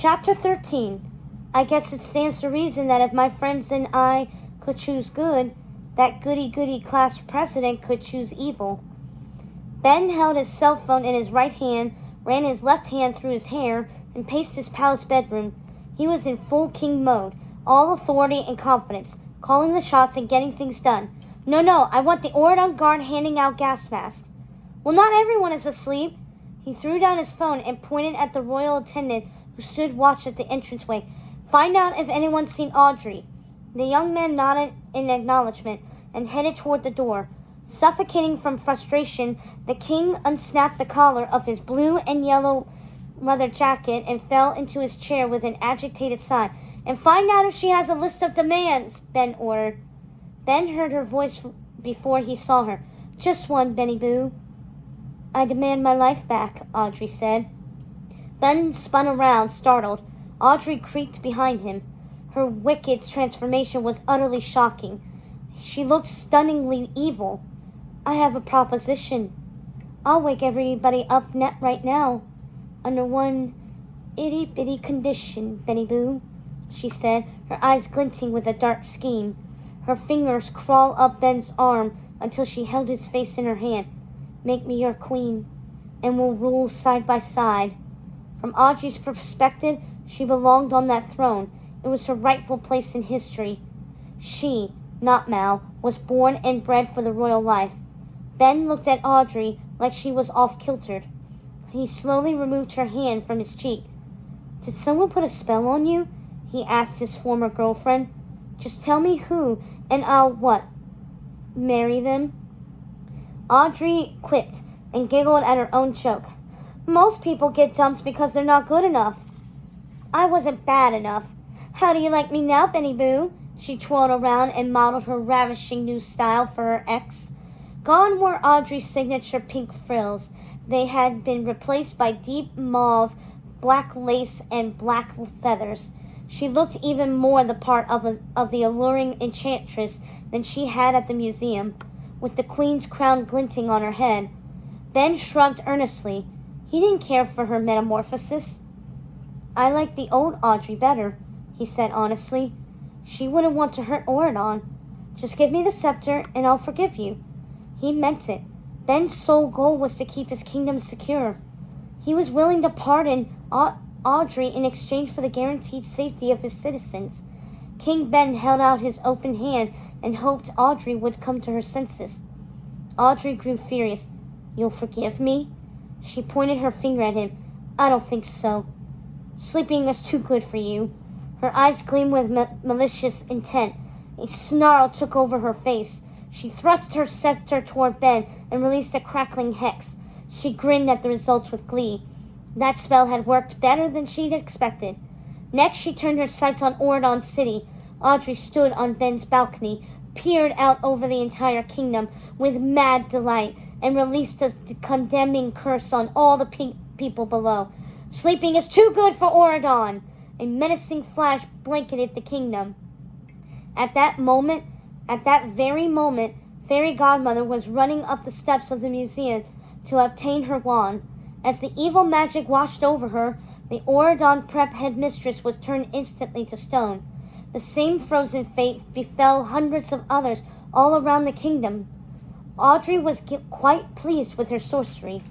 Chapter 13. I guess it stands to reason that if my friends and I could choose good, that goody-goody class president could choose evil. Ben held his cell phone in his right hand, ran his left hand through his hair, and paced his palace bedroom. He was in full king mode, all authority and confidence, calling the shots and getting things done. No, I want the Oridon guard handing out gas masks. Well, not everyone is asleep. He threw down his phone and pointed at the royal attendant who stood watch at the entranceway. Find out if anyone's seen Audrey. The young man nodded in acknowledgement and headed toward the door. Suffocating from frustration, the king unsnapped the collar of his blue and yellow leather jacket and fell into his chair with an agitated sigh. And find out if she has a list of demands, Ben ordered. Ben heard her voice before he saw her. Just one, Benny Boo. I demand my life back, Audrey said. Ben spun around, startled. Audrey creaked behind him. Her wicked transformation was utterly shocking. She looked stunningly evil. I have a proposition. I'll wake everybody up right now. Under one itty-bitty condition, Benny Boo, she said, her eyes glinting with a dark scheme. Her fingers crawled up Ben's arm until she held his face in her hand. Make me your queen, and we'll rule side by side. From Audrey's perspective, she belonged on that throne. It was her rightful place in history. She, not Mal, was born and bred for the royal life. Ben looked at Audrey like she was off-kiltered. He slowly removed her hand from his cheek. Did someone put a spell on you? He asked his former girlfriend. Just tell me who, and I'll what? Marry them? Audrey quipped and giggled at her own joke. Most people get dumped because they're not good enough. I wasn't bad enough. How do you like me now, Benny Boo? She twirled around and modeled her ravishing new style for her ex. Gone were Audrey's signature pink frills. They had been replaced by deep mauve, black lace, and black feathers. She looked even more the part of the alluring enchantress than she had at the museum, with the queen's crown glinting on her head. Ben shrugged earnestly. He didn't care for her metamorphosis. I like the old Audrey better, he said honestly. She wouldn't want to hurt Oridon. Just give me the scepter and I'll forgive you. He meant it. Ben's sole goal was to keep his kingdom secure. He was willing to pardon Audrey in exchange for the guaranteed safety of his citizens. King Ben held out his open hand and hoped Audrey would come to her senses. Audrey grew furious. You'll forgive me? She pointed her finger at him. I don't think so. Sleeping is too good for you. Her eyes gleamed with malicious intent. A snarl took over her face. She thrust her scepter toward Ben and released a crackling hex. She grinned at the results with glee. That spell had worked better than she'd expected. Next, she turned her sights on Oridon City. Audrey stood on Ben's balcony, peered out over the entire kingdom with mad delight, and released a condemning curse on all the people below. Sleeping is too good for Oridon! A menacing flash blanketed the kingdom. At that very moment, Fairy Godmother was running up the steps of the museum to obtain her wand. As the evil magic washed over her, the Oridon Prep headmistress was turned instantly to stone. The same frozen fate befell hundreds of others all around the kingdom. Audrey was quite pleased with her sorcery.